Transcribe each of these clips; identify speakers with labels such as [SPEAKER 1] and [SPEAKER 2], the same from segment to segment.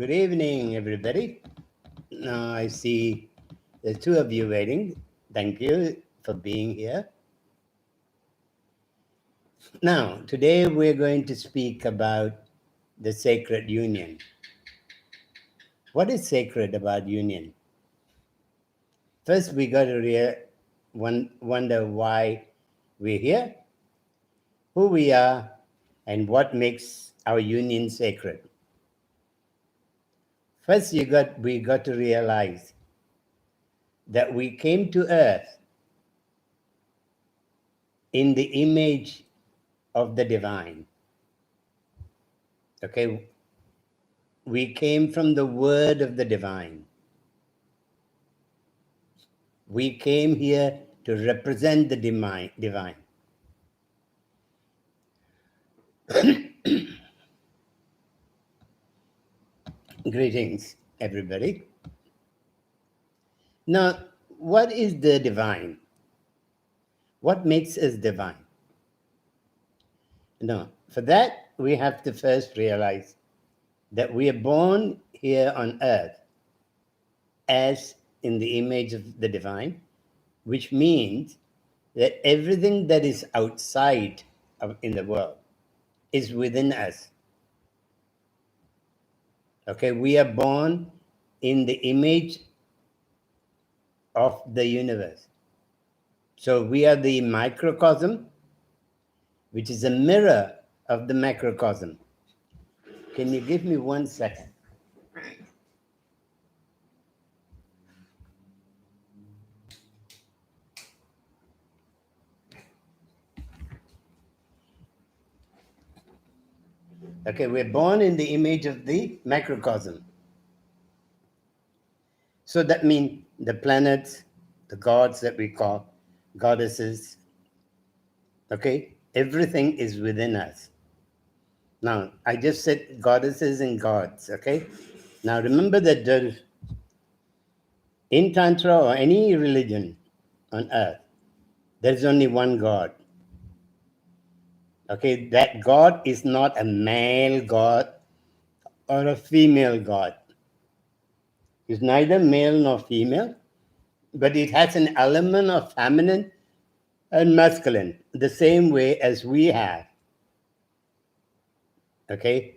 [SPEAKER 1] Good evening, everybody. Now I see there's two of you waiting. Thank you for being here. Now, today we're going to speak about the sacred union. What is sacred about union? First, we got to wonder why we're here, who we are, and what makes our union sacred. First, we got to realize that we came to earth in the image of the divine. Okay, we came from the word of the divine. We came here to represent the divine. Greetings, everybody. Now, what is the divine? What makes us divine? No, for that, we have to first realize that we are born here on earth as in the image of the divine, which means that everything that is outside in the world is within us. Okay, we are born in the image of the universe. So we are the microcosm, which is a mirror of the macrocosm. Can you give me 1 second? Okay, we're born in the image of the macrocosm. So that means the planets, the gods that we call goddesses, okay, everything is within us. Now, I just said goddesses and gods, okay? Now, remember that in Tantra or any religion on earth, there's only one God. Okay, that God is not a male God or a female God. It's neither male nor female, but it has an element of feminine and masculine, the same way as we have. Okay,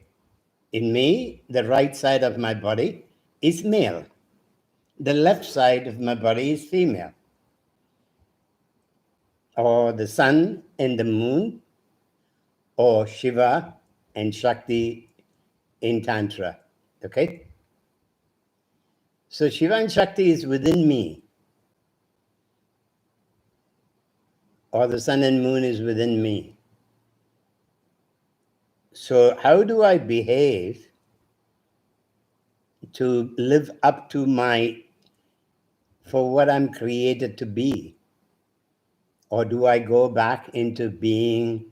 [SPEAKER 1] in me, the right side of my body is male. The left side of my body is female. Or the sun and the moon, or Shiva and Shakti in Tantra. Okay? So Shiva and Shakti is within me. Or the sun and moon is within me. So how do I behave to live up to for what I'm created to be? Or do I go back into being?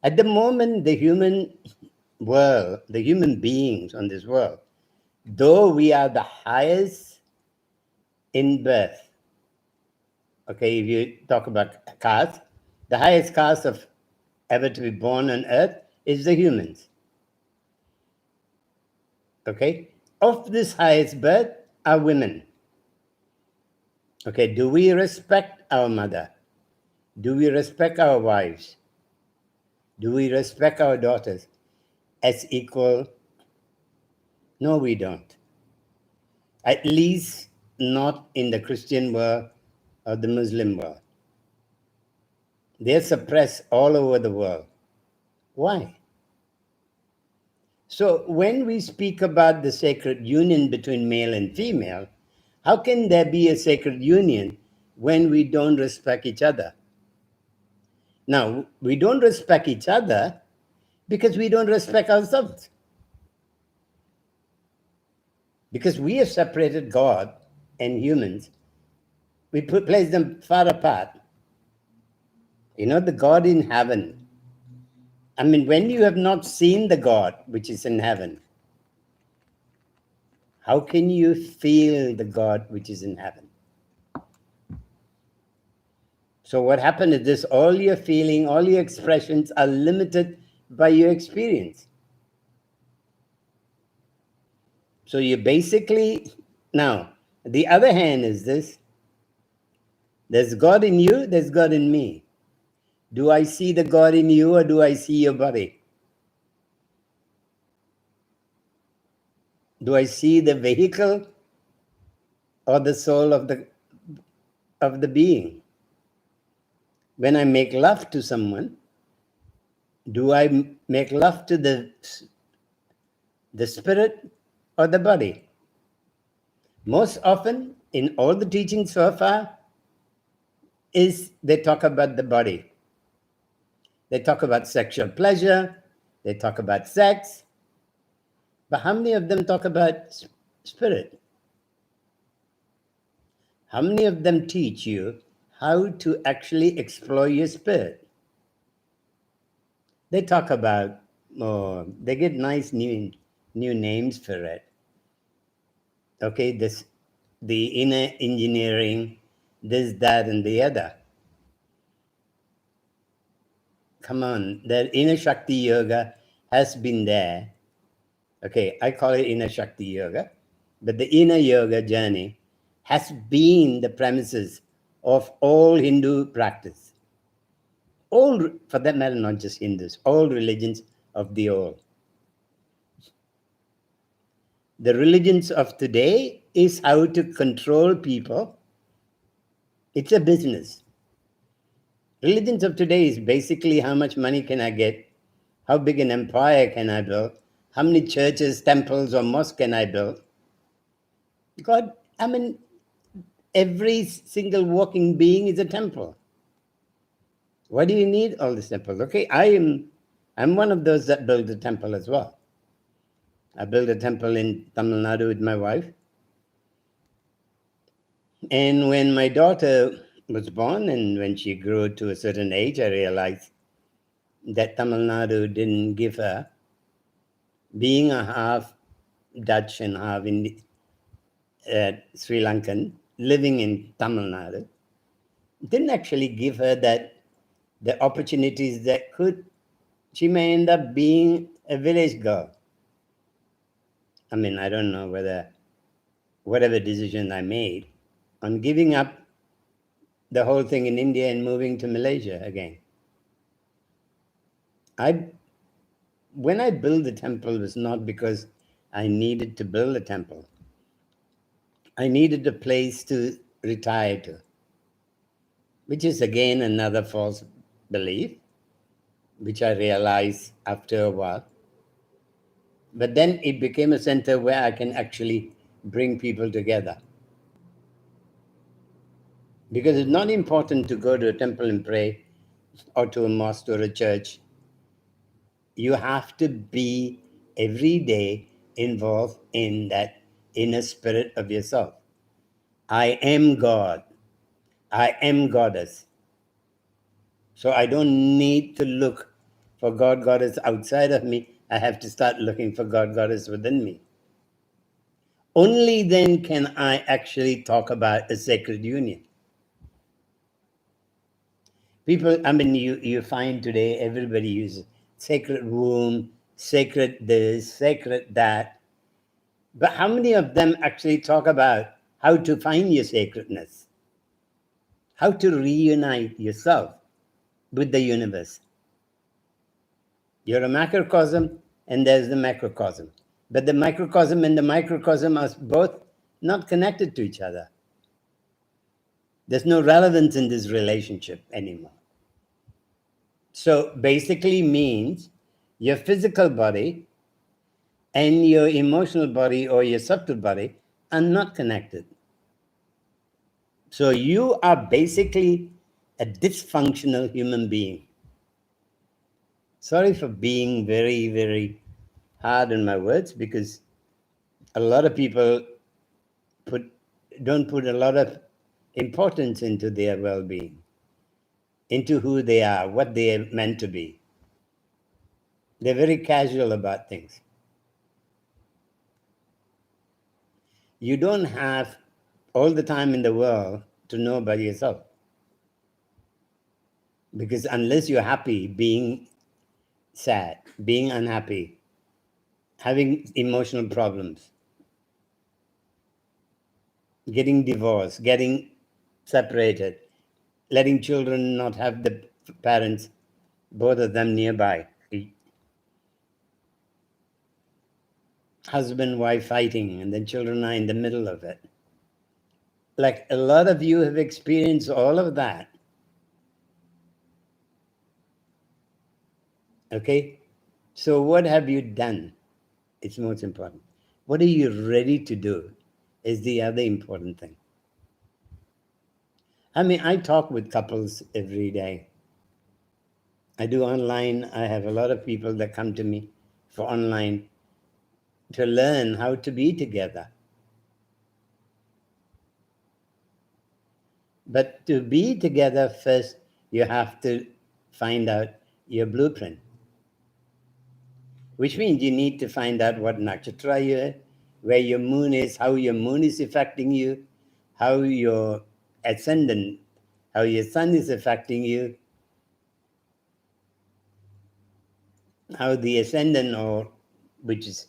[SPEAKER 1] At the moment, the human world, the human beings on this world, though we are the highest in birth, okay, if you talk about caste, the highest caste of ever to be born on earth is the humans. Okay, of this highest birth are women. Okay, do we respect our mother? Do we respect our wives? Do we respect our daughters as equal? No, we don't. At least not in the Christian world or the Muslim world. They're suppressed all over the world. Why? So when we speak about the sacred union between male and female, how can there be a sacred union when we don't respect each other? Now, we don't respect each other because we don't respect ourselves. Because we have separated God and humans, we place them far apart. You know, the God in heaven. I mean, when you have not seen the God which is in heaven, how can you feel the God which is in heaven? So what happened is this, all your feeling, all your expressions are limited by your experience. So you basically, now, the other hand is this: there's God in you, there's God in me. Do I see the God in you, or do I see your body? Do I see the vehicle or the soul of the being? When I make love to someone, do I make love to the spirit or the body? Most often, in all the teachings so far, is they talk about the body. They talk about sexual pleasure, they talk about sex, but how many of them talk about spirit? How many of them teach you how to actually explore your spirit? They talk about, oh, they get nice new names for it. Okay, the inner engineering, this, that, and the other. Come on, the inner Shakti yoga has been there. Okay, I call it inner Shakti yoga, but the inner yoga journey has been the premises of all Hindu practice. All, for that matter, not just Hindus, all religions of the old. The religions of today is how to control people. It's a business. Religions of today is basically how much money can I get, how big an empire can I build, how many churches, temples, or mosques can I build. God, I mean, every single walking being is a temple. Why do you need all these temples? Okay, I'm one of those that built a temple as well. I built a temple in Tamil Nadu with my wife. And when my daughter was born and when she grew to a certain age, I realized that Tamil Nadu didn't give her, being a half Dutch and half Sri Lankan, living in Tamil Nadu, didn't actually give her the opportunities that could, she may end up being a village girl. I mean, I don't know whether whatever decision I made on giving up the whole thing in India and moving to Malaysia again. When I built the temple, it was not because I needed to build a temple. I needed a place to retire to, which is again another false belief, which I realized after a while. But then it became a center where I can actually bring people together. Because it's not important to go to a temple and pray or to a mosque or a church. You have to be every day involved in that inner spirit of yourself. I am God. I am Goddess. So I don't need to look for God, Goddess outside of me. I have to start looking for God, Goddess within me. Only then can I actually talk about a sacred union. People, I mean, you find today everybody uses sacred womb, sacred this, sacred that. But how many of them actually talk about how to find your sacredness? How to reunite yourself with the universe? You're a macrocosm and there's the macrocosm. But the microcosm and the microcosm are both not connected to each other. There's no relevance in this relationship anymore. So basically means your physical body and your emotional body or your subtle body are not connected. So you are basically a dysfunctional human being. Sorry for being very, very hard on my words, because a lot of people don't put a lot of importance into their well-being, into who they are, what they are meant to be. They're very casual about things. You don't have all the time in the world to know about yourself. Because unless you're happy being sad, being unhappy, having emotional problems, getting divorced, getting separated, letting children not have the parents, both of them nearby, husband, wife fighting, and then children are in the middle of it. Like a lot of you have experienced all of that. Okay? So what have you done? It's most important. What are you ready to do is the other important thing. I mean, I talk with couples every day. I do online. I have a lot of people that come to me for online to learn how to be together. But to be together first, you have to find out your blueprint, which means you need to find out what nakshatra you're, where your moon is, how your moon is affecting you, how your ascendant, how your sun is affecting you, how the ascendant or which is.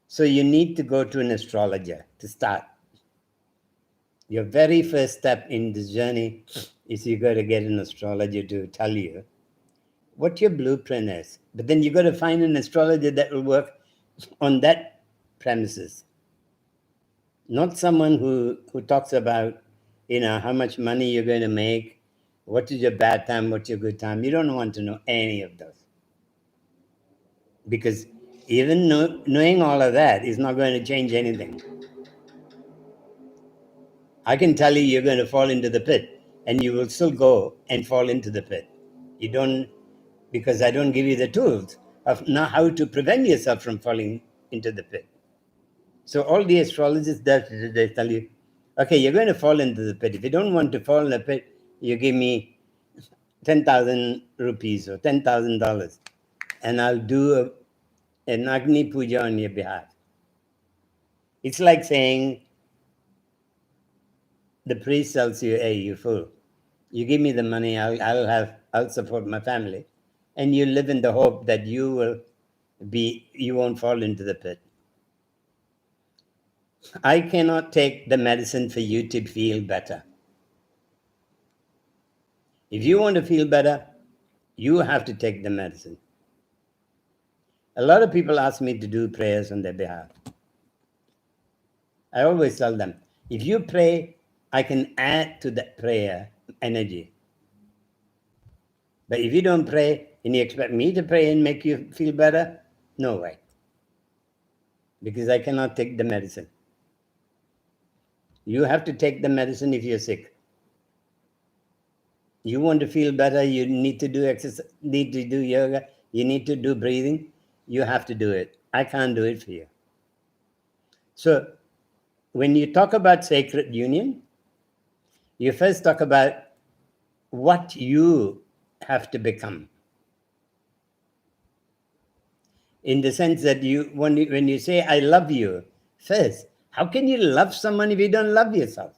[SPEAKER 1] So you need to go to an astrologer to start. Your very first step in this journey is you got to get an astrologer to tell you what your blueprint is. But then you got to find an astrologer that will work on that premises. Not someone who talks about, how much money you're going to make, what is your bad time, what's your good time. You don't want to know any of those. Because even knowing all of that is not going to change anything. I can tell you you're going to fall into the pit, and you will still go and fall into the pit. You don't, because I don't give you the tools of now how to prevent yourself from falling into the pit. So all the astrologists they tell you, okay, you're going to fall into the pit. If you don't want to fall in the pit, you give me 10,000 rupees or $10,000, and I'll do an Agni Puja on your behalf. It's like saying the priest tells you, hey, you fool, you give me the money, I'll support my family, and you live in the hope that you won't fall into the pit. I cannot take the medicine for you to feel better. If you want to feel better, you have to take the medicine. A lot of people ask me to do prayers on their behalf. I always tell them, if you pray, I can add to that prayer energy. But if you don't pray and you expect me to pray and make you feel better, no way. Because I cannot take the medicine. You have to take the medicine if you're sick. You want to feel better, you need to do exercise, need to do yoga, you need to do breathing, you have to do it. I can't do it for you. So when you talk about sacred union, you first talk about what you have to become. In the sense that when you say, I love you, first, how can you love someone if you don't love yourself?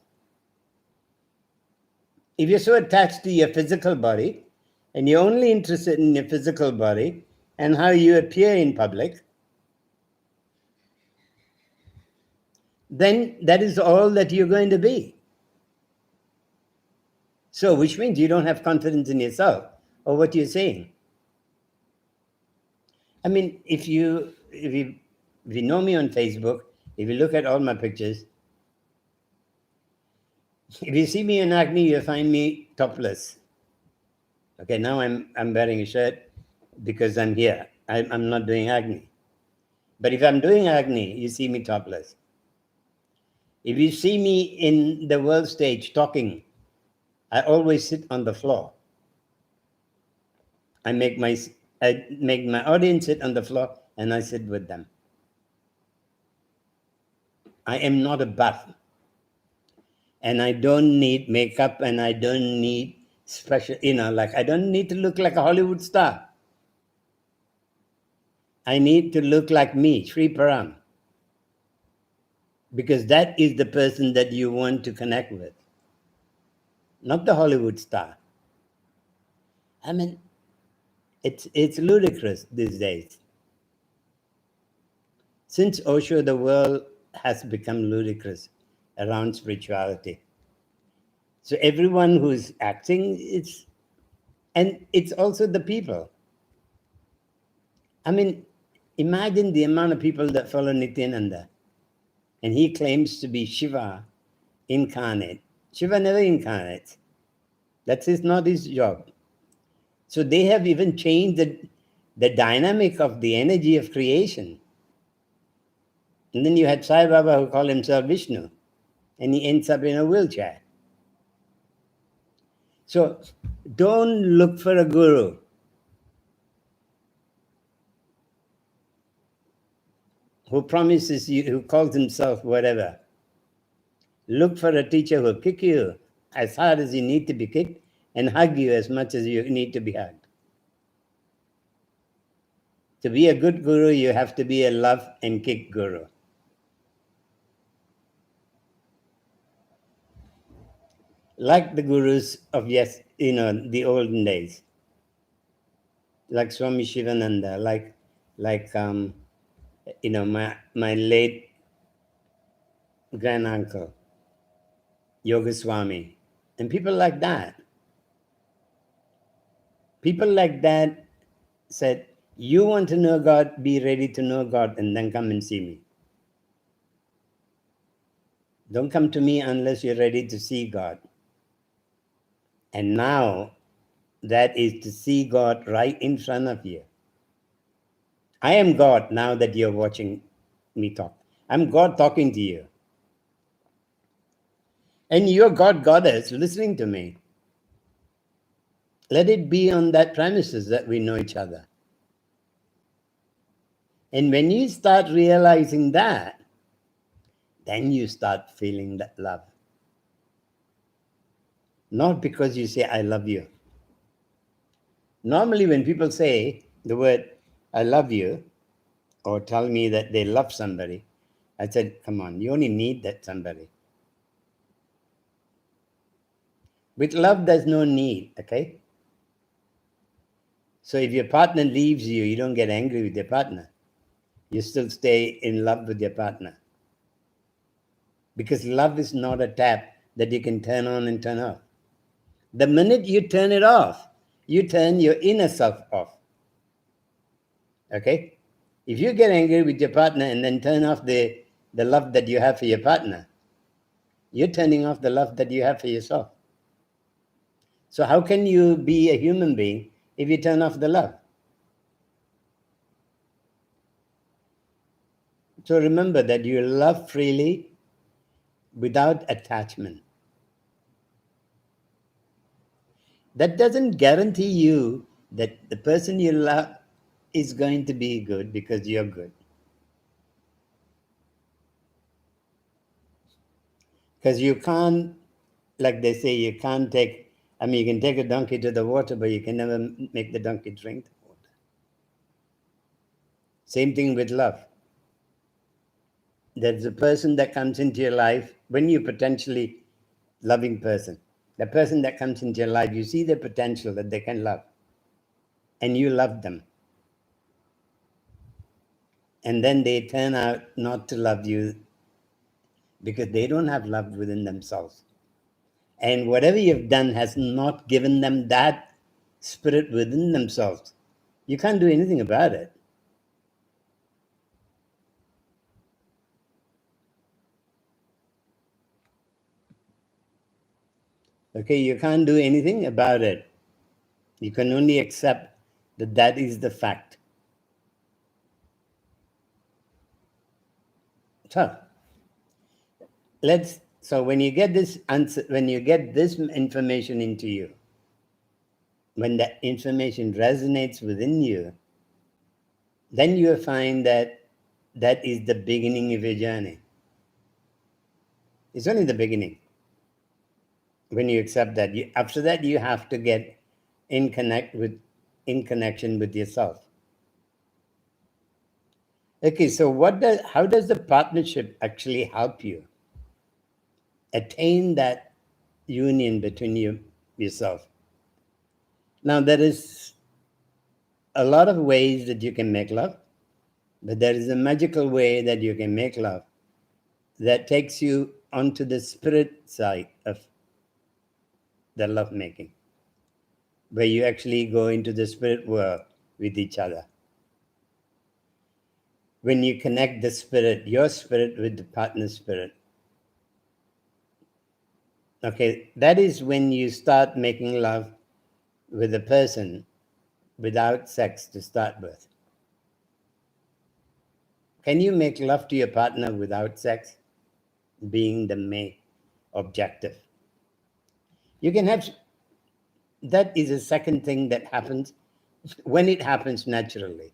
[SPEAKER 1] If you're so attached to your physical body, and you're only interested in your physical body and how you appear in public, then that is all that you're going to be. So, which means you don't have confidence in yourself or what you're saying. I mean, if you know me on Facebook, if you look at all my pictures, if you see me in Agni, you'll find me topless. Okay, now I'm wearing a shirt because I'm here. I'm not doing Agni. But if I'm doing Agni, you see me topless. If you see me in the world stage talking, I always sit on the floor. I make my audience sit on the floor and I sit with them. I am not a buff. And I don't need makeup and I don't need special, I don't need to look like a Hollywood star. I need to look like me, Sri Param. Because that is the person that you want to connect with. Not the Hollywood star. I mean, it's ludicrous these days. Since Osho, the world has become ludicrous around spirituality. So everyone who's acting, and it's also the people. I mean, imagine the amount of people that follow Nityananda, and he claims to be Shiva incarnate. Shiva never incarnates. Not his job. So they have even changed the dynamic of the energy of creation. And then you had Sai Baba who called himself Vishnu, and he ends up in a wheelchair. So don't look for a guru. Who promises you, who calls himself whatever. Look for a teacher who will kick you as hard as you need to be kicked and hug you as much as you need to be hugged. To be a good guru, you have to be a love and kick guru. Like the gurus of the olden days. Like Swami Shivananda, like my late granduncle, Yoga Swami, and people like that. People like that said, you want to know God, be ready to know God, and then come and see me. Don't come to me unless you're ready to see God. And now, that is to see God right in front of you. I am God now that you're watching me talk. I'm God talking to you. And you're God, Goddess, listening to me. Let it be on that premises that we know each other. And when you start realizing that, then you start feeling that love. Not because you say, I love you. Normally, when people say the word, I love you, or tell me that they love somebody, I said, come on, you only need that somebody. With love, there's no need, okay? So if your partner leaves you, you don't get angry with your partner. You still stay in love with your partner. Because love is not a tap that you can turn on and turn off. The minute you turn it off, you turn your inner self off. Okay? If you get angry with your partner and then turn off the love that you have for your partner, you're turning off the love that you have for yourself. So how can you be a human being if you turn off the love? So remember that you love freely without attachment. That doesn't guarantee you that the person you love is going to be good because you're good. Because you can't, like they say, you can take a donkey to the water, but you can never make the donkey drink the water. Same thing with love. There's a person that comes into your life when you're potentially loving person. The person that comes into your life, you see the potential that they can love. And you love them. And then they turn out not to love you because they don't have love within themselves. And whatever you've done has not given them that spirit within themselves. You can't do anything about it. Okay, you can't do anything about it. You can only accept that that is the fact. So when you get this answer, when you get this information into you, when that information resonates within you, then you find that that is the beginning of your journey. It's only the beginning. When you accept that, after that you have to get in connection with yourself. Okay, so how does the partnership actually help you attain that union between yourself? Now, there is a lot of ways that you can make love, but there is a magical way that you can make love that takes you onto the spirit side of the lovemaking, where you actually go into the spirit world with each other. When you connect the spirit, your spirit with the partner's spirit, okay, that is when you start making love with a person without sex to start with. Can you make love to your partner without sex being the main objective? You can have, that is a second thing that happens when it happens naturally,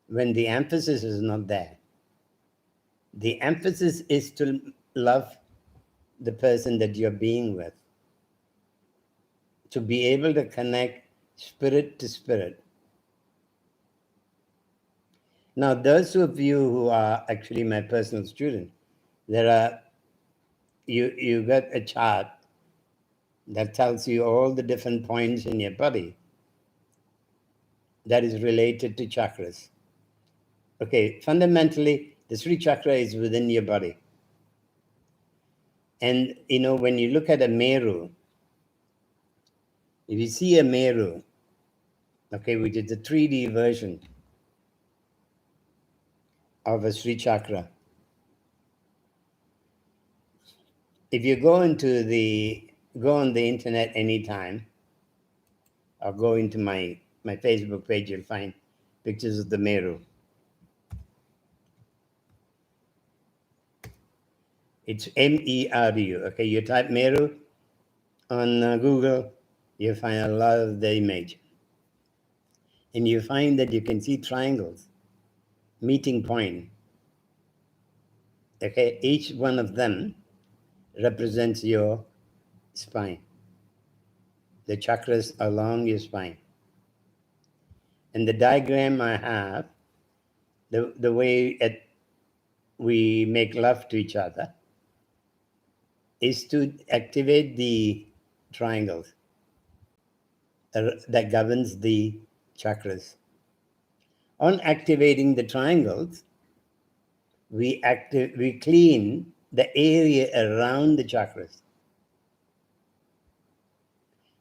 [SPEAKER 1] when the emphasis is not there. The emphasis is to love the person that you're being with, to be able to connect spirit to spirit. Now, those of you who are actually my personal student, you got a chart that tells you all the different points in your body that is related to chakras. Okay, fundamentally, the Sri chakra is within your body. And, when you look at a Meru, if you see a Meru, okay, which is the 3D version of a Sri chakra, if you go on the internet anytime, or go into my Facebook page, you'll find pictures of the Meru. It's MERU. Okay, you type Meru on Google, you find a lot of the image. And you find that you can see triangles, meeting point. Okay, each one of them represents your spine, the chakras along your spine. And the diagram I have, the way we make love to each other, is to activate the triangles that governs the chakras. On activating the triangles, we clean the area around the chakras.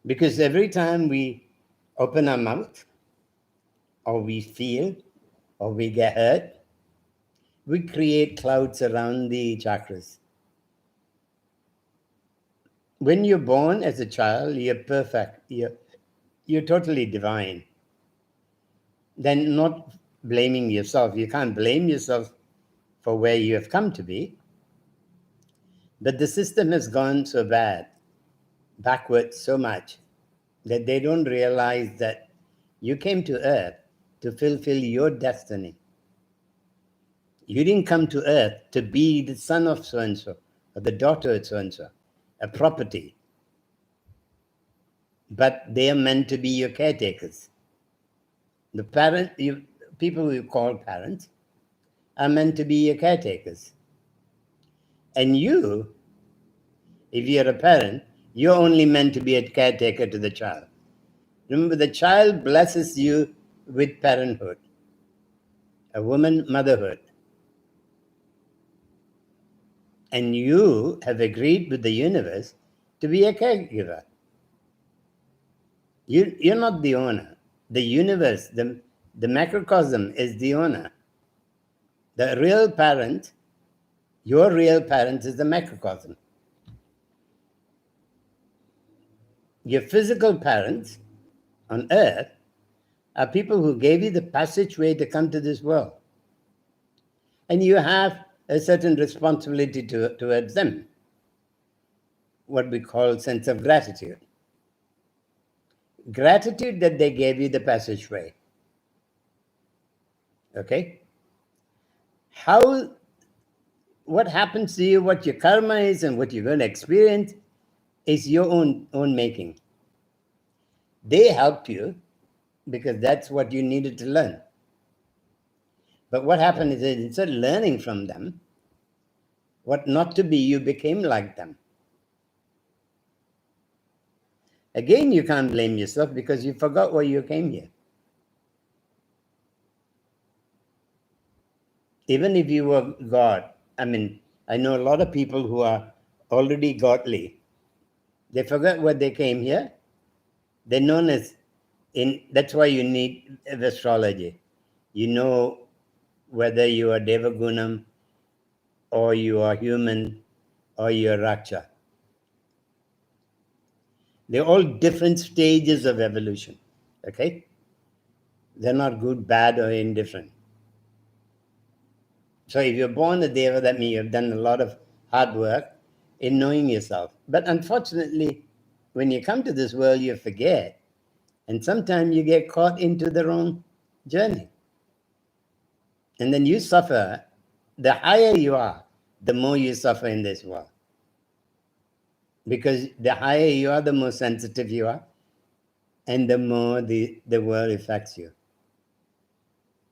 [SPEAKER 1] Because every time we open our mouth, or we feel, or we get hurt, we create clouds around the chakras. When you're born as a child, you're perfect. You're totally divine. Then not blaming yourself. You can't blame yourself for where you have come to be. But the system has gone so bad, backwards so much, that they don't realize that you came to earth to fulfill your destiny. You didn't come to earth to be the son of so-and-so or the daughter of so-and-so, a property. But they are meant to be your caretakers. The people you call parents are meant to be your caretakers. And you, if you're a parent, you're only meant to be a caretaker to the child. Remember, the child blesses you with parenthood, a woman, motherhood. And you have agreed with the universe to be a caregiver. You're not the owner. The universe, the macrocosm is the owner. The real parent, your real parent, is the macrocosm. Your physical parents on earth are people who gave you the passageway to come to this world. And you have a certain responsibility towards them, what we call sense of gratitude. Gratitude that they gave you the passageway. Okay? What happens to you, what your karma is, and what you're going to experience is your own making. They helped you because that's what you needed to learn. But what happened is that instead of learning from them, what not to be, you became like them. Again, you can't blame yourself because you forgot why you came here. Even if you were God, I mean, I know a lot of people who are already godly. They forget what they came here. They're known as that's why you need astrology. You know whether you are Devagunam or you are human or you are Raksha. They're all different stages of evolution. Okay? They're not good, bad, or indifferent. So if you're born a Deva, that means you've done a lot of hard work in knowing yourself. But unfortunately, when you come to this world, you forget. And sometimes you get caught into the wrong journey. And then you suffer. The higher you are, the more you suffer in this world. Because the higher you are, the more sensitive you are, and the more the world affects you.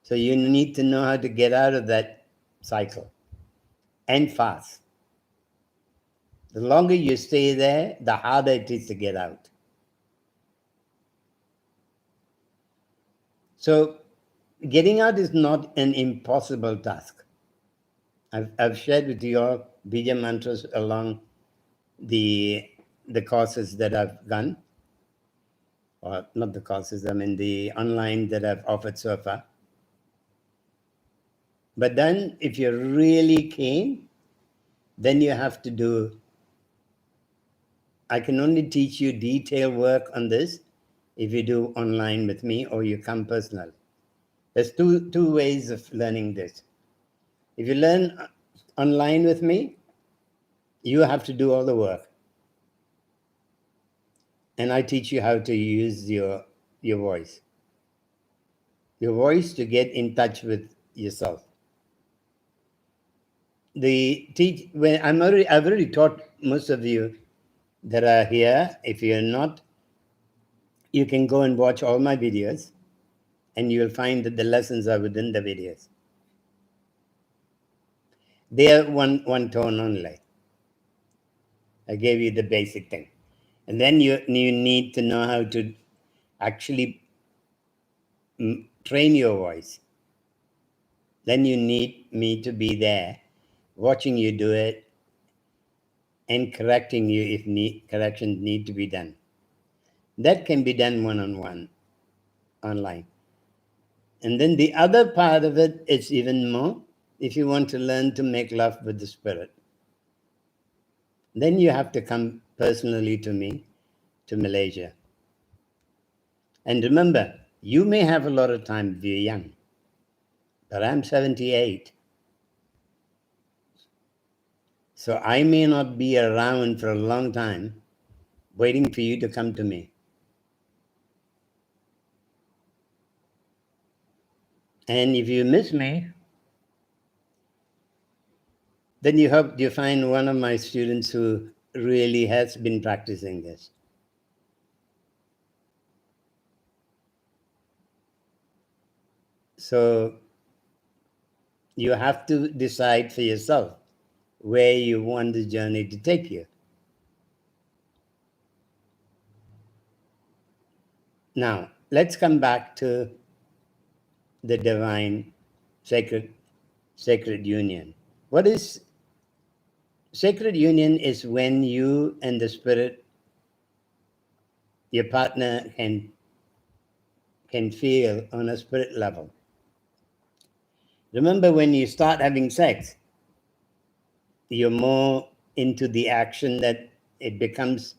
[SPEAKER 1] So you need to know how to get out of that cycle, and fast. The longer you stay there, the harder it is to get out. So getting out is not an impossible task. I've shared with you all Bija mantras along the courses that I've done, or not the courses, I mean the online that I've offered so far. But then if you're really keen, then you have to do, I can only teach you detailed work on this if you do online with me or you come personal. There's two ways of learning this. If you learn online with me, you have to do all the work. And I teach you how to use your voice. Your voice to get in touch with yourself. I've already taught most of you that are here. If you're not, you can go and watch all my videos and you'll find that the lessons are within the videos. They are one tone only. I gave you the basic thing. And then you need to know how to actually train your voice. Then you need me to be there, watching you do it, and correcting you if corrections need to be done. That can be done one-on-one, online. And then the other part of it is even more, if you want to learn to make love with the spirit. Then you have to come personally to me, to Malaysia. And remember, you may have a lot of time if you're young, but I'm 78. So I may not be around for a long time waiting for you to come to me. And if you miss me, then you hope you find one of my students who really has been practicing this. So you have to decide for yourself where you want the journey to take you. Now, let's come back to the divine sacred union. What is sacred union? Is when you and the spirit, your partner, can feel on a spirit level. Remember, when you start having sex, you're more into the action that it becomes,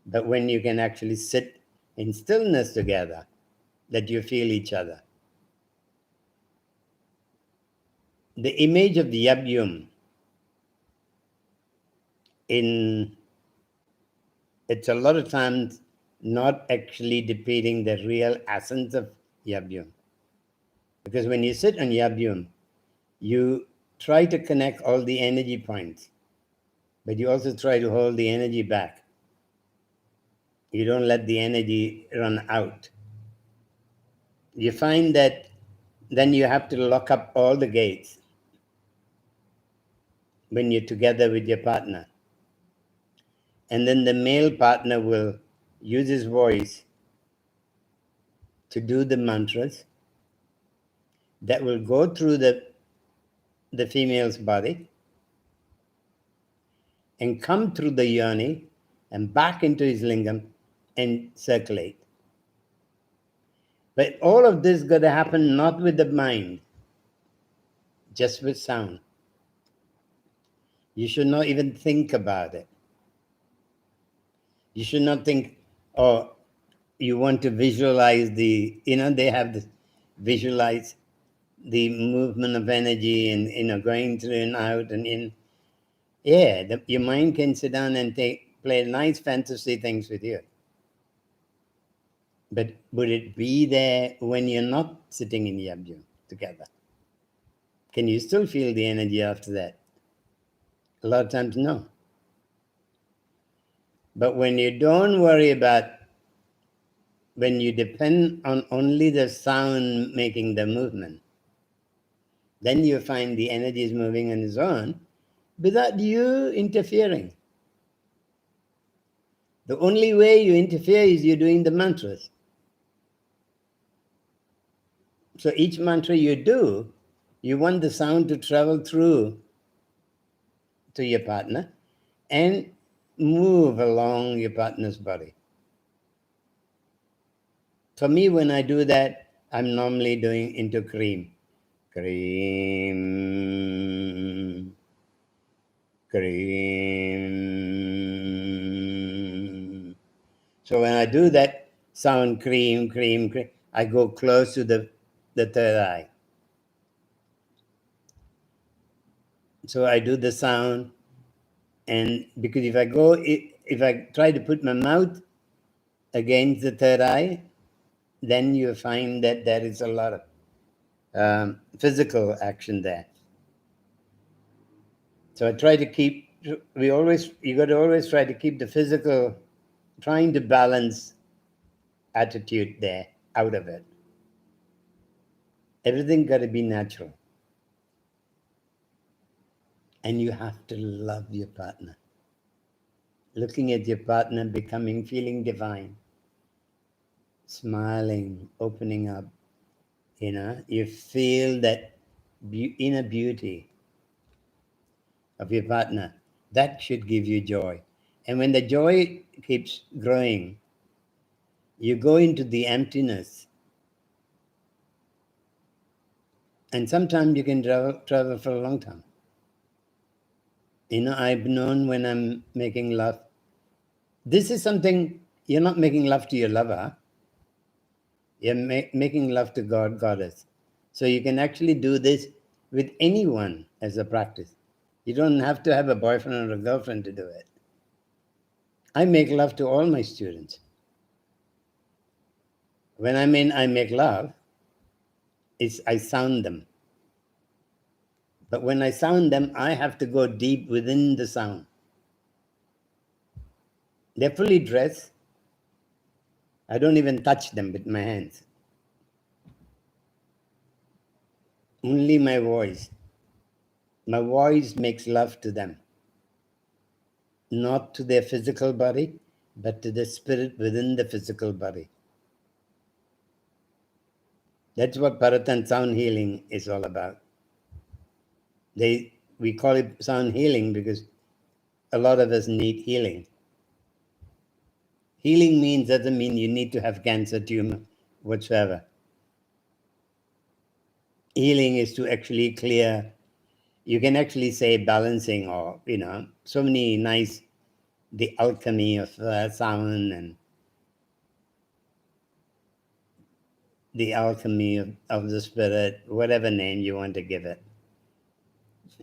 [SPEAKER 1] but when you can actually sit in stillness together, that you feel each other. The image of the Yab-Yum, it's a lot of times not actually depicting the real essence of Yab-Yum. Because when you sit on Yab-Yum, you try to connect all the energy points, but you also try to hold the energy back. You don't let the energy run out. You find that then you have to lock up all the gates when you're together with your partner. And then the male partner will use his voice to do the mantras that will go through the female's body, and come through the yoni and back into his lingam and circulate. But all of this got to happen not with the mind, just with sound. You should not even think about it. You should not think, oh, you want to visualize they have this visualize the movement of energy and, going through and out and in. Yeah, your mind can sit down and play nice fantasy things with you. But would it be there when you're not sitting in yabju together? Can you still feel the energy after that? A lot of times, no. But when you don't worry about, when you depend on only the sound making the movement, then you find the energy is moving on its own without you interfering. The only way you interfere is you're doing the mantras. So each mantra you do, you want the sound to travel through to your partner and move along your partner's body. For me, when I do that, I'm normally doing into cream. Cream. Cream. So when I do that sound, cream, cream, cream, I go close to the third eye. So I do the sound, and because if I try to put my mouth against the third eye, then you find that there is a lot of physical action there. So I try to keep, you got to always try to keep the physical, trying to balance attitude there, out of it. Everything got to be natural. And you have to love your partner. Looking at your partner, feeling divine, smiling, opening up, you feel that inner beauty of your partner. That should give you joy. And when the joy keeps growing, you go into the emptiness. And sometimes you can travel for a long time. I've known when I'm making love. This is something, you're not making love to your lover. You're making love to God, Goddess. So you can actually do this with anyone as a practice. You don't have to have a boyfriend or a girlfriend to do it. I make love to all my students. When I make love, I sound them. But when I sound them, I have to go deep within the sound. They're fully dressed. I don't even touch them with my hands. Only my voice. My voice makes love to them. Not to their physical body, but to the spirit within the physical body. That's what Paratan sound healing is all about. We call it sound healing because a lot of us need healing. Healing doesn't mean you need to have cancer, tumor, whatsoever. Healing is to actually clear. You can actually say balancing, or so many nice, the alchemy of sound and the alchemy of the spirit, whatever name you want to give it.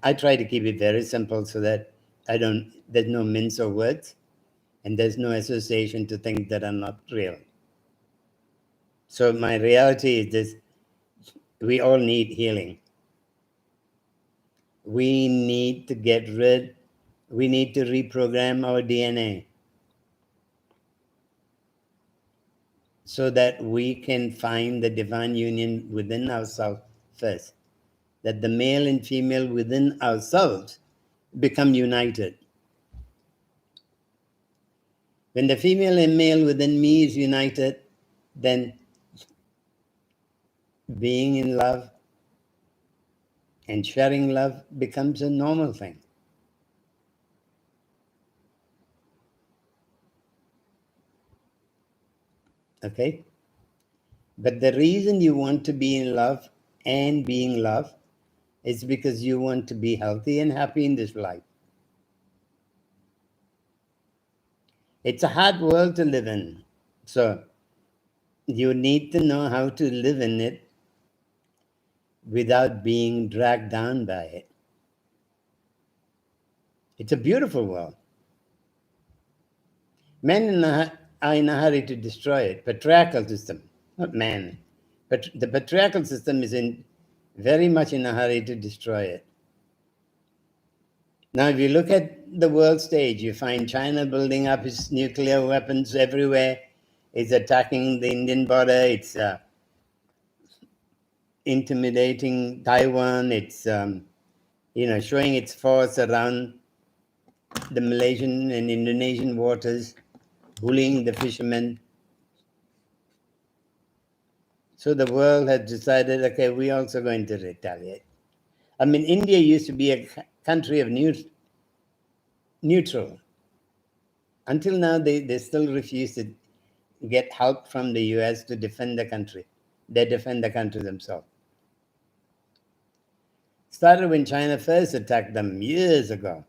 [SPEAKER 1] I try to keep it very simple so that there's no mince of words and there's no association to things that are not real. So my reality is this: we all need healing. We need to we need to reprogram our DNA so that we can find the divine union within ourselves first. That the male and female within ourselves become united. When the female and male within me is united, then being in love and sharing love becomes a normal thing. Okay? But the reason you want to be in love and being loved is because you want to be healthy and happy in this life. It's a hard world to live in. So you need to know how to live in it without being dragged down by it. It's a beautiful world. Men are in a hurry to destroy it. Patriarchal system, not man. But the patriarchal system is very much in a hurry to destroy it. Now, if you look at the world stage, you find China building up its nuclear weapons everywhere. It's attacking the Indian border. It's intimidating Taiwan. It's showing its force around the Malaysian and Indonesian waters, bullying the fishermen. So the world has decided, okay, we're also going to retaliate. I mean, India used to be a country of neutral. Until now, they still refuse to get help from the US to defend the country. They defend the country themselves. Started when China first attacked them years ago,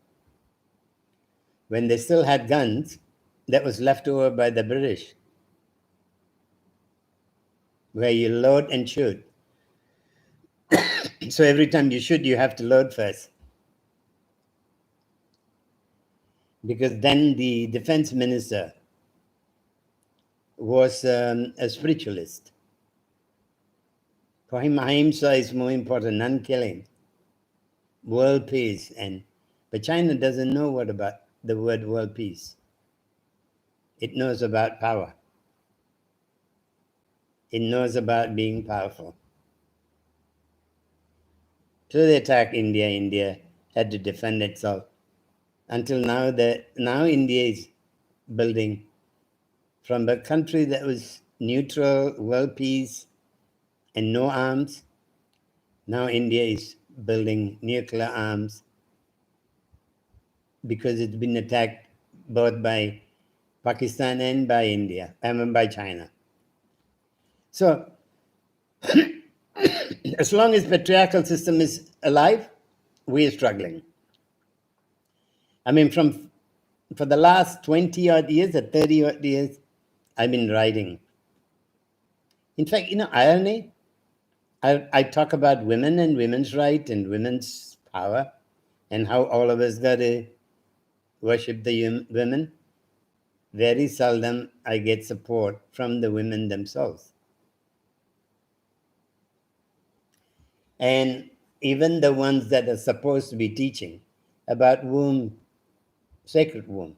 [SPEAKER 1] when they still had guns that was left over by the British, where you load and shoot. So every time you shoot, you have to load first. Because then the defense minister was a spiritualist. For him, ahimsa is more important, non-killing, world peace. But China doesn't know what about the word world peace. It knows about power. It knows about being powerful. So they attacked India. India had to defend itself. Until now India is building from a country that was neutral, world peace, and no arms. Now India is building nuclear arms because it's been attacked both by Pakistan and by by China. So as long as patriarchal system is alive, we are struggling. I mean, for the last 20 odd years or 30 odd years, I've been writing. In fact, irony, I talk about women and women's right and women's power and how all of us got to worship the women. Very seldom I get support from the women themselves. And even the ones that are supposed to be teaching about womb, sacred womb.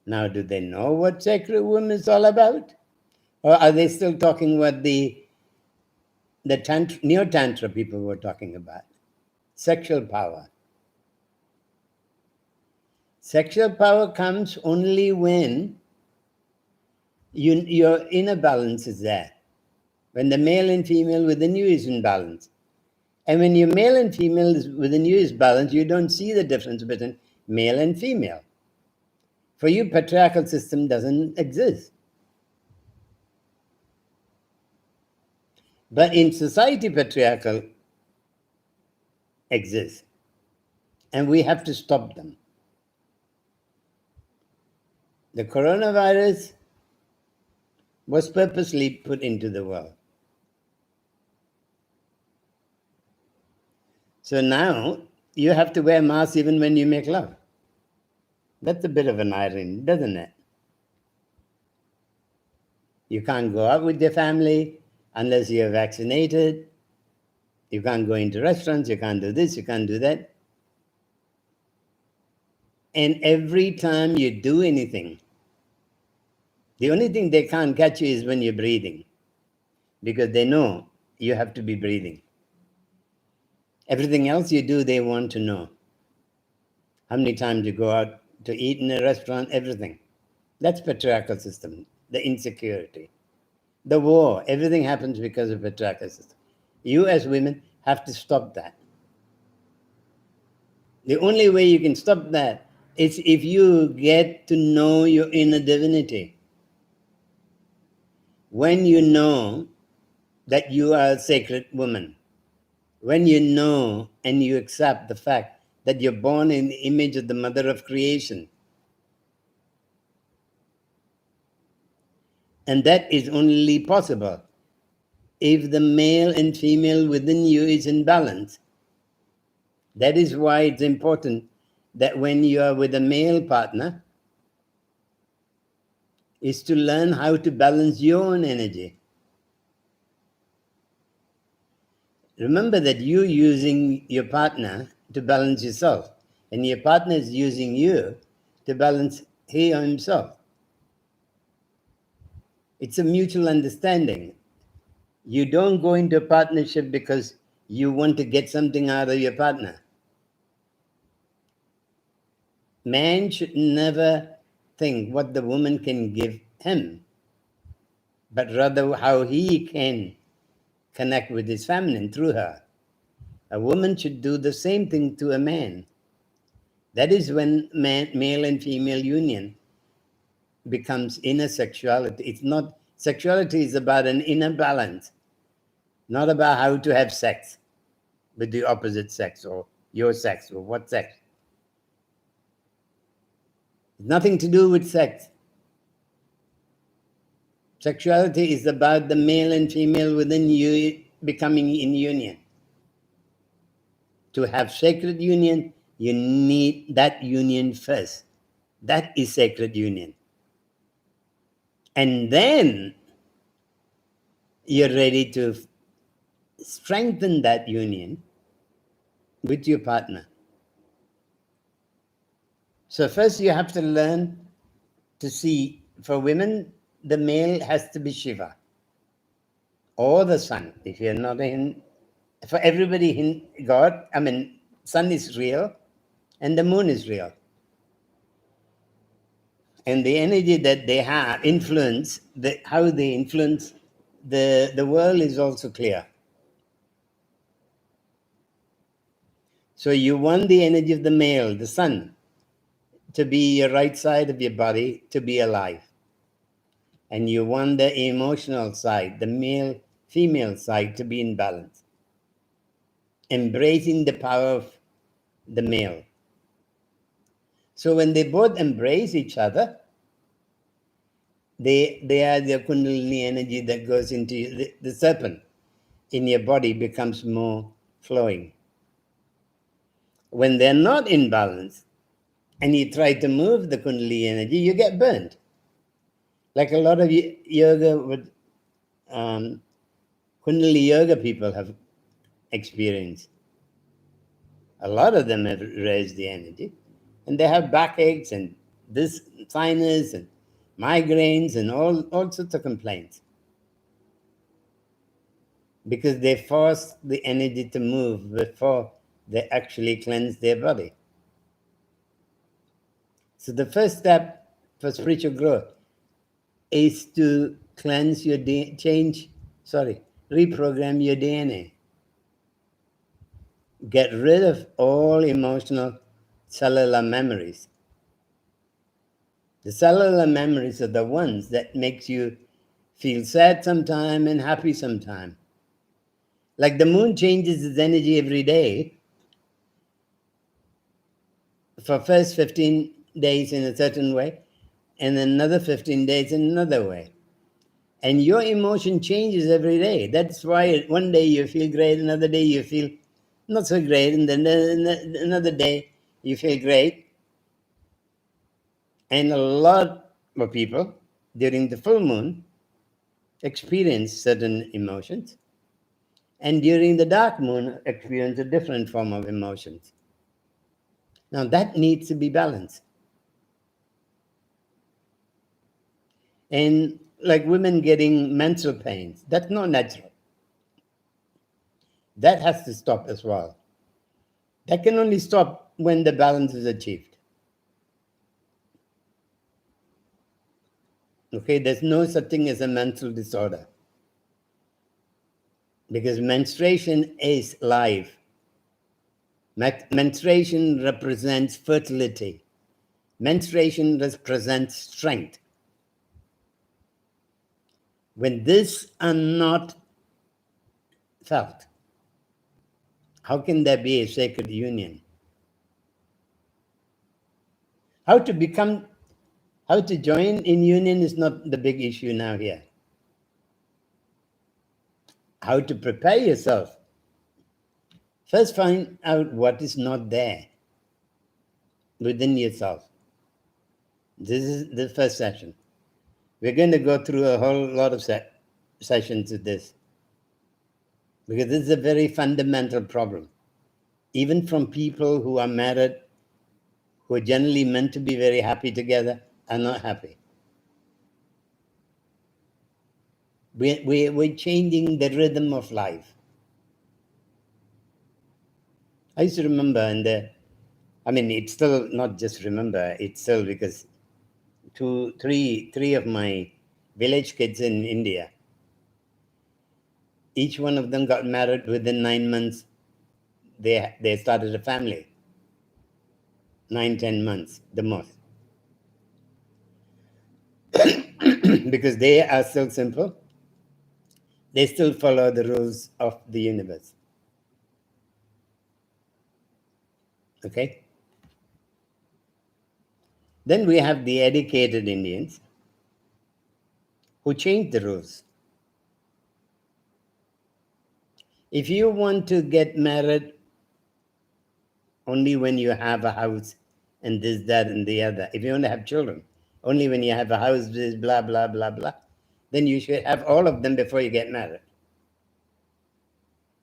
[SPEAKER 1] Now, do they know what sacred womb is all about? Or are they still talking what the neo-tantra people were talking about? Sexual power. Sexual power comes only when your inner balance is there. When the male and female within you is in balance. And when your male and female is within you is balanced, you don't see the difference between male and female. For you, patriarchal system doesn't exist. But in society, patriarchal exists. And we have to stop them. The coronavirus was purposely put into the world. So now you have to wear masks even when you make love. That's a bit of an irony, doesn't it? You can't go out with your family unless you're vaccinated. You can't go into restaurants, you can't do this, you can't do that. And every time you do anything, the only thing they can't catch you is when you're breathing, because they know you have to be breathing. Everything else you do, they want to know. How many times you go out to eat in a restaurant, everything. That's patriarchal system, the insecurity. The war, everything happens because of patriarchal system. You as women have to stop that. The only way you can stop that is if you get to know your inner divinity. when you know that you are a sacred woman, when you know and you accept the fact that you're born in the image of the mother of creation, and that is only possible if the male and female within you is in balance. That is why it's important that when you are with a male partner, is to learn how to balance your own energy. Remember that you're using your partner to balance yourself, and your partner is using you to balance he or himself. It's a mutual understanding. You don't go into a partnership because you want to get something out of your partner. Man should never think what the woman can give him, but rather how he can connect with his feminine through her. A woman should do the same thing to a man. That is when male and female union becomes inner sexuality. It's not, sexuality is about an inner balance, not about how to have sex with the opposite sex or your sex or what sex. It's nothing to do with sex. Sexuality is about the male and female within you becoming in union. To have sacred union, you need that union first. That is sacred union. And then you're ready to strengthen that union with your partner. So first you have to learn to see, for women, the male has to be Shiva or the sun. If you're not in, for everybody in God, sun is real and the moon is real. And the energy that they have influence, how they influence the world is also clear. So you want the energy of the male, the sun, to be your right side of your body, to be alive. And you want the emotional side, the male, female side, to be in balance. Embracing the power of the male. So when they both embrace each other, they are the Kundalini energy that goes into the serpent in your body becomes more flowing. When they're not in balance and you try to move the Kundalini energy, you get burnt. Like a lot of yoga with Kundalini yoga people have experienced. A lot of them have raised the energy and they have backaches and this sinus and migraines and all sorts of complaints because they force the energy to move before they actually cleanse their body. So the first step for spiritual growth is to cleanse your reprogram your DNA. Get rid of all emotional cellular memories. The cellular memories are the ones that makes you feel sad sometime and happy sometime. Like the moon changes its energy every day. For first 15 days in a certain way, and another 15 days in another way. And your emotion changes every day. That's why one day you feel great, another day you feel not so great, and then another day you feel great. And a lot of people during the full moon experience certain emotions, and during the dark moon experience a different form of emotions. Now that needs to be balanced. And like women getting menstrual pains, that's not natural. That has to stop as well. That can only stop when the balance is achieved. Okay, there's no such thing as a menstrual disorder. Because menstruation is life. Menstruation represents fertility. Menstruation represents strength. When these are not felt, how can there be a sacred union? How to join in union is not the big issue now here. How to prepare yourself. First, find out what is not there within yourself. This is the first session. We're going to go through a whole lot of sessions with this, because this is a very fundamental problem. Even from people who are married, who are generally meant to be very happy together, are not happy. We're changing the rhythm of life. I used to remember it's still not just remember, it's still because three of my village kids in India, each one of them got married within 9 months. They started a family. 9-10 months, the most. Because they are still simple. They still follow the rules of the universe. Okay? Then we have the educated Indians who change the rules. If you want to get married only when you have a house and this, that, and the other, if you want to have children, only when you have a house, this, blah, blah, blah, blah, then you should have all of them before you get married.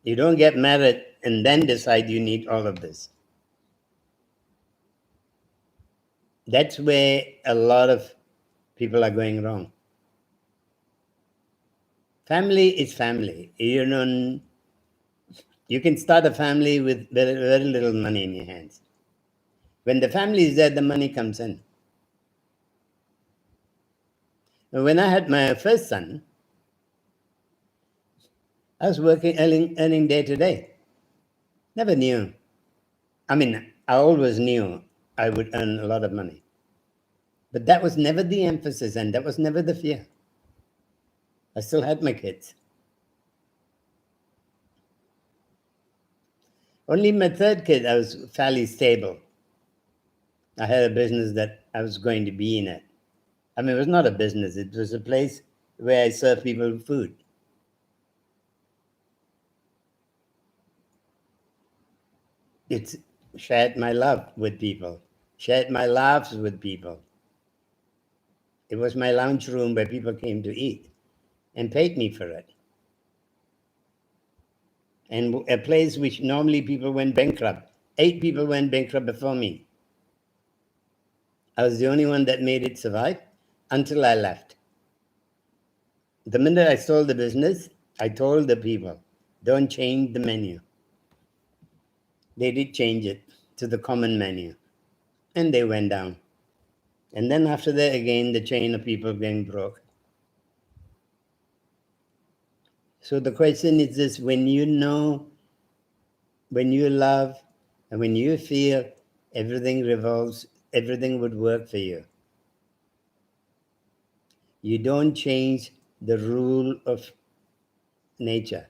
[SPEAKER 1] You don't get married and then decide you need all of this. That's where a lot of people are going wrong. Family is family. You can start a family with very, very little money in your hands. When the family is there, the money comes in. When I had my first son, I was working, earning day to day. Never knew. I always knew I would earn a lot of money. But that was never the emphasis, and that was never the fear. I still had my kids. Only my third kid, I was fairly stable. I had a business that I was going to be in it. It was not a business. It was a place where I served people food. It's shared my love with people, shared my laughs with people. It was my lounge room where people came to eat and paid me for it. And a place which normally people went bankrupt. 8 people went bankrupt before me. I was the only one that made it survive until I left. The minute I sold the business, I told the people, don't change the menu. They did change it to the common menu, and they went down. And then after that, again, the chain of people getting broke. So the question is this: when you know, when you love, and when you feel everything revolves, everything would work for you. You don't change the rule of nature.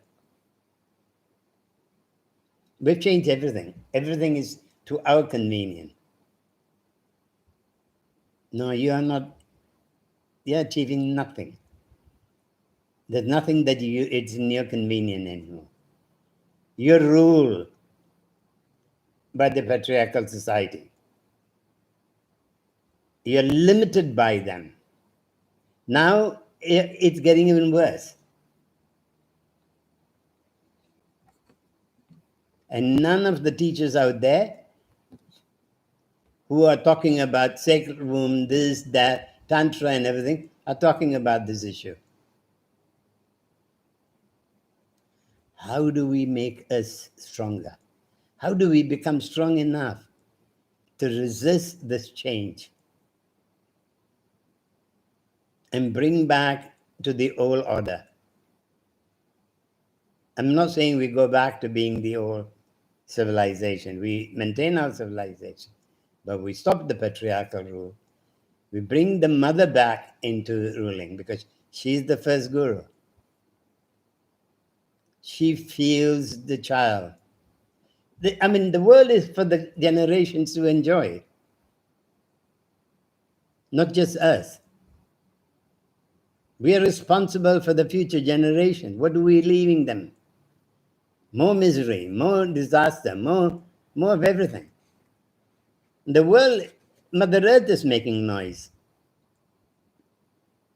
[SPEAKER 1] We've changed everything. Everything is to our convenience. No, you're achieving nothing. There's nothing that it's in your convenience anymore. You're ruled by the patriarchal society. You're limited by them. Now it's getting even worse. And none of the teachers out there who are talking about sacred womb, this, that, Tantra and everything, are talking about this issue. How do we make us stronger? How do we become strong enough to resist this change and bring back to the old order? I'm not saying we go back to being the old civilization. We maintain our civilization, but we stop the patriarchal rule. We bring the mother back into ruling, because She's the first guru. She feels the child. The world is for the generations to enjoy, not just us. We are responsible for the future generation. What are we leaving them? More misery, more disaster, more of everything. The world, Mother Earth is making noise.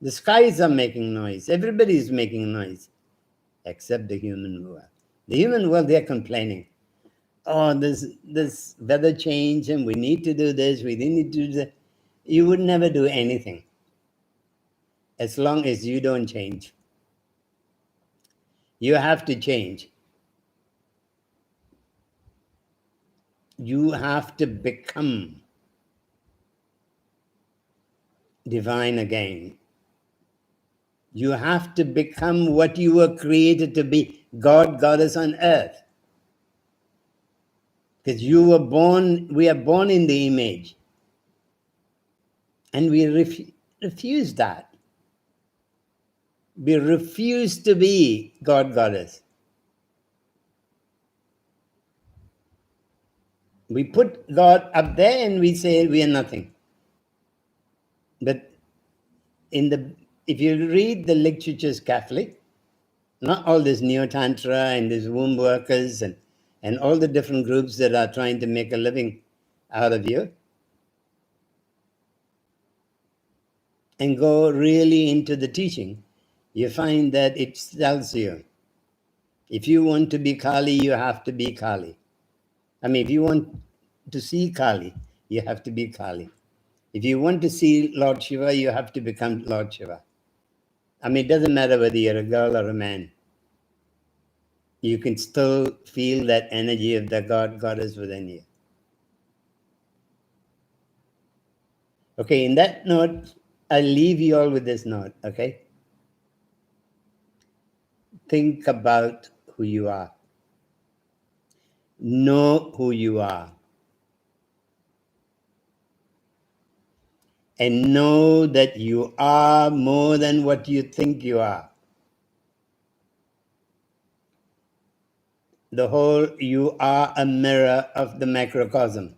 [SPEAKER 1] The skies are making noise. Everybody is making noise, except the human world. The human world, they're complaining. Oh, this weather change, and we need to do this, we need to do that. You would never do anything as long as you don't change. You have to change. You have to become divine again. You have to become what you were created to be, God, Goddess on earth. Because we are born in the image. And we refuse that. We refuse to be God, Goddess. We put God up there and we say we are nothing. But if you read the literatures Catholic, not all this neo-tantra and these womb workers and all the different groups that are trying to make a living out of you, and go really into the teaching, you find that it tells you, if you want to be Kali, you have to be Kali. If you want to see Kali, you have to be Kali. If you want to see Lord Shiva, you have to become Lord Shiva. It doesn't matter whether you're a girl or a man. You can still feel that energy of the God, Goddess within you. Okay, in that note, I'll leave you all with this note, okay? Think about who you are. Know who you are. And know that you are more than what you think you are. You are a mirror of the macrocosm.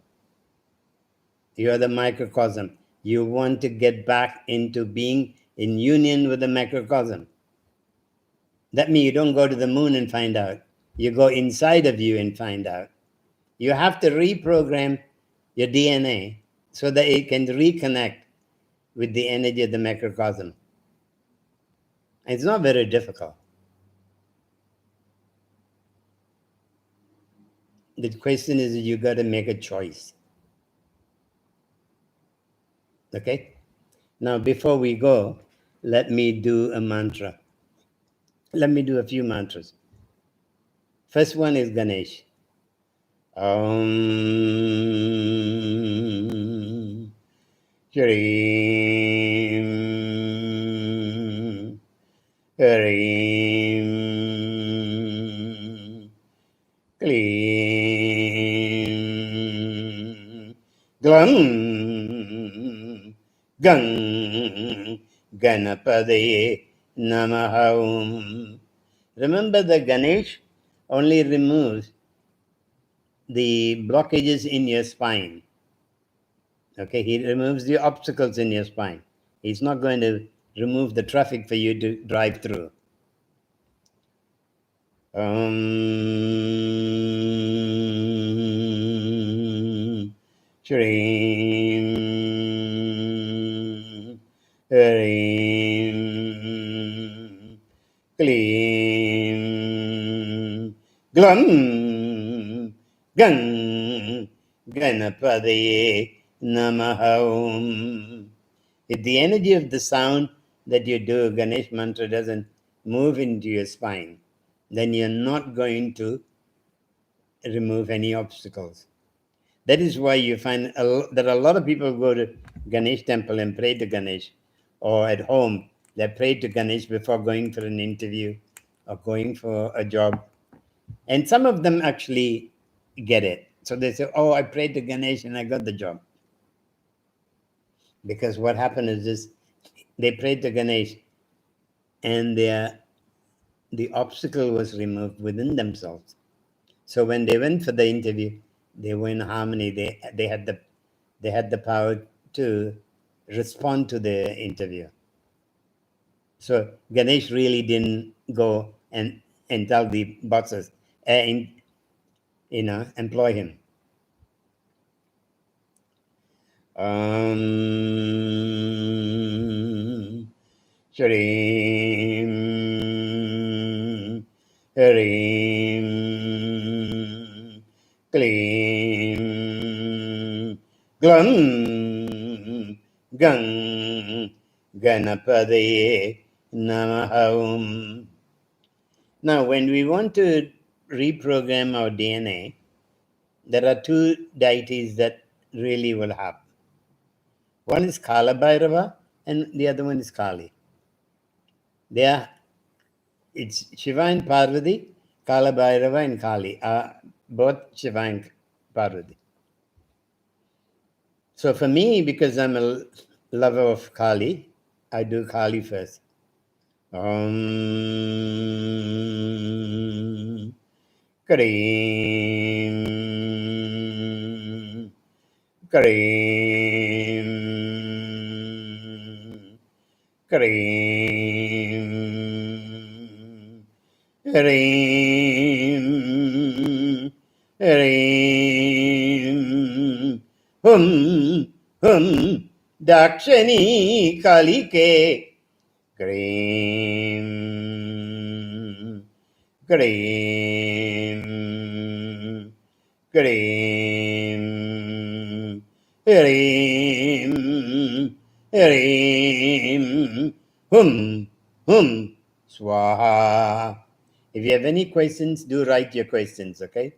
[SPEAKER 1] You are the microcosm. You want to get back into being in union with the macrocosm. That means you don't go to the moon and find out. You go inside of you and find out. You have to reprogram your DNA so that it can reconnect with the energy of the macrocosm. It's not very difficult. The question is, you got to make a choice. Okay? Now, before we go, let me do a mantra. Let me do a few mantras. First one is Ganesh. Om Shrim Hrim Klim Glam Gang Ganapade Namaha Om. Remember that Ganesh only removes the blockages in your spine. Okay, he removes the obstacles in your spine. He's not going to remove the traffic for you to drive through. Shrim Hrim Klim Glam Gang Ganapadaye Namaha Om. If the energy of the sound that you do, Ganesh mantra, doesn't move into your spine, then you're not going to remove any obstacles. That is why you find that a lot of people go to Ganesh temple and pray to Ganesh, or at home, they pray to Ganesh before going for an interview or going for a job. And some of them actually get it. So they say, oh, I prayed to Ganesh and I got the job. Because what happened is this, they prayed to Ganesh and the obstacle was removed within themselves. So when they went for the interview, they were in harmony. They had the power to respond to the interview. So Ganesh really didn't go and tell the bosses, employ him. Shrim Hrim Klim Glam Gang Ganapadaye Namaham. Now, when we want to reprogram our DNA, there are two deities that really will happen. One is Kala Bhairava and the other one is Kali. It's Shiva and Parvati, Kala Bhairava and Kali are both Shiva and Parvati. So for me, because I'm a lover of Kali, I do Kali first. Kareem, Kareem, Kareem, Kareem, Kareem, Dakshani Kalike, Kareem, Kareem, Kareem, Kareem, Kareem, Swaha. If you have any questions, do write your questions, okay?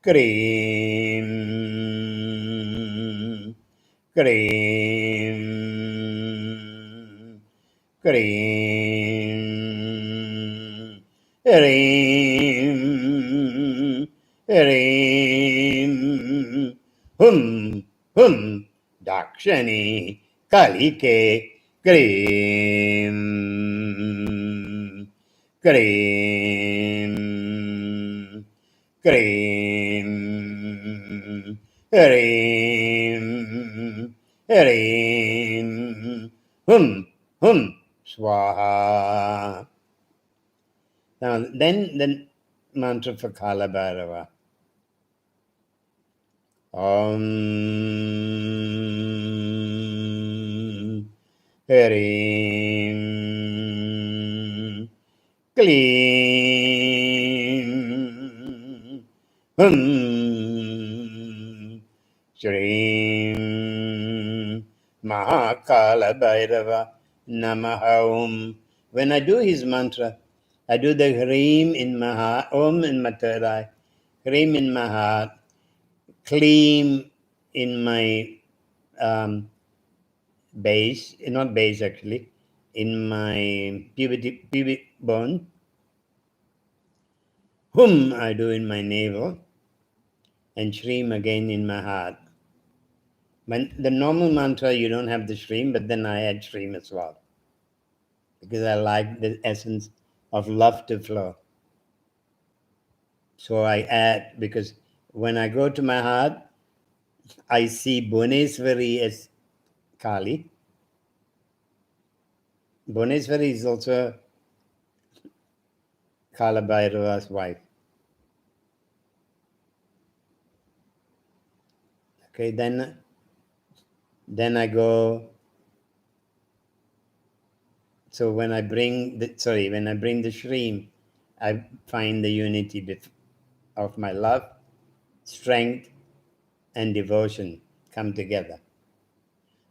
[SPEAKER 1] Kareem, Kareem, Kareem, Kareem, Kareem, Dakshani, Kalike, Kareem, Kareem, Kareem, Kareem, Kareem, Swaha. Now, then the mantra for Kala Bhairava. Kareem, Clean, Shreem, Mahakala Bhairava, Namaha Om. When I do his mantra, I do the Hreem in my heart, Om in my third eye, Hreem in my heart, Clean in my base, not base actually, in my pubic bone. Hum I do in my navel, and Shreem again in my heart. When the normal mantra, you don't have the Shreem, but then I add Shreem as well, because I like the essence of love to flow. So I add, because when I go to my heart, I see Bhuvaneswari as Kali. Bhuvaneswari is also Kala Bhairava's wife. Okay, then I go. So when I bring the Shreem, I find the unity of my love, strength, and devotion come together.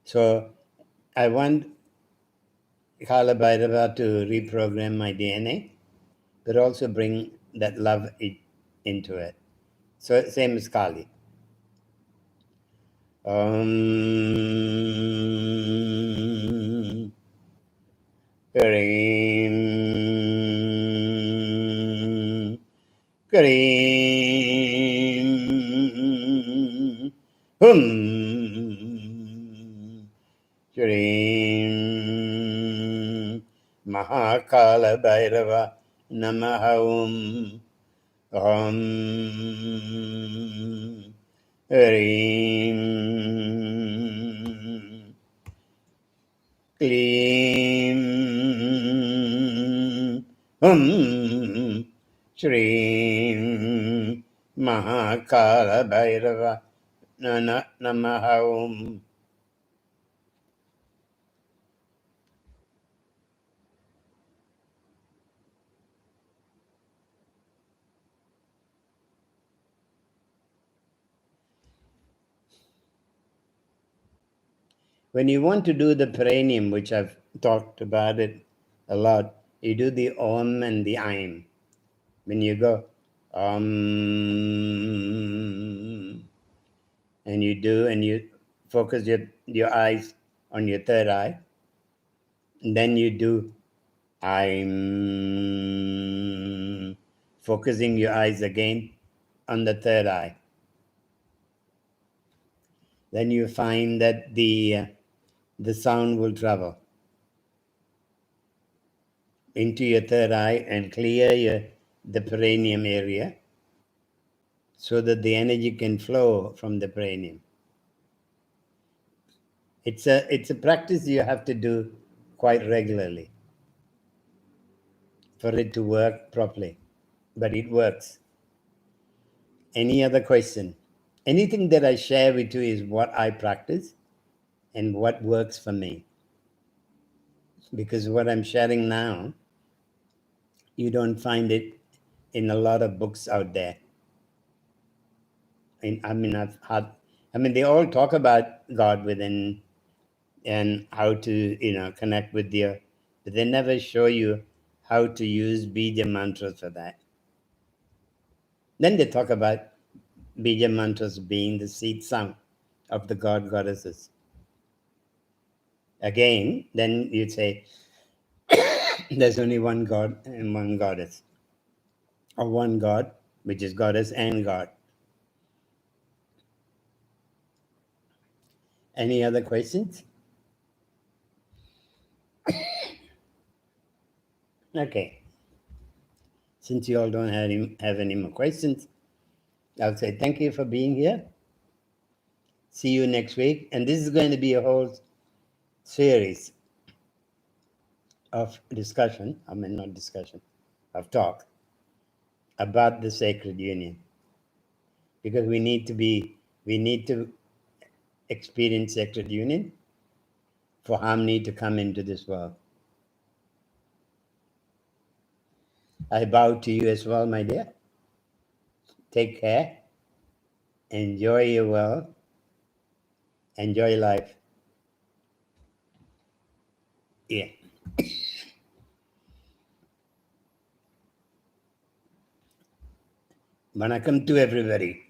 [SPEAKER 1] So I want Kala Bhairava to reprogram my DNA, but also bring that love into it. So same as Kali. Kareem, Kareem, Mahakala Bhairava Namaha Om Hrim Klim Shrim Mahakala Bhairava Namaha Om. When you want to do the perineum, which I've talked about it a lot, you do the Om and the Aim. When you go and you focus your eyes on your third eye, and then you do I'm focusing your eyes again on the third eye. Then you find that the sound will travel into your third eye and clear the perineum area so that the energy can flow from the perineum. It's a practice you have to do quite regularly for it to work properly, but it works. Any other question? Anything that I share with you is what I practice and what works for me. Because what I'm sharing now, you don't find it in a lot of books out there. And they all talk about God within and how to connect with but they never show you how to use bija mantras for that. Then they talk about bija mantras being the seed sound of the goddesses. Again, then you'd say there's only one God and one goddess, or one God, which is goddess and God. Any other questions? Okay. Since you all don't have any more questions, I'll say thank you for being here. See you next week. And this is going to be a whole series of discussion, not discussion, of talk about the sacred union. Because we need to experience sacred union for harmony to come into this world. I bow to you as well, my dear. Take care. Enjoy your world. Enjoy life. Yeah. Vanakkam to everybody.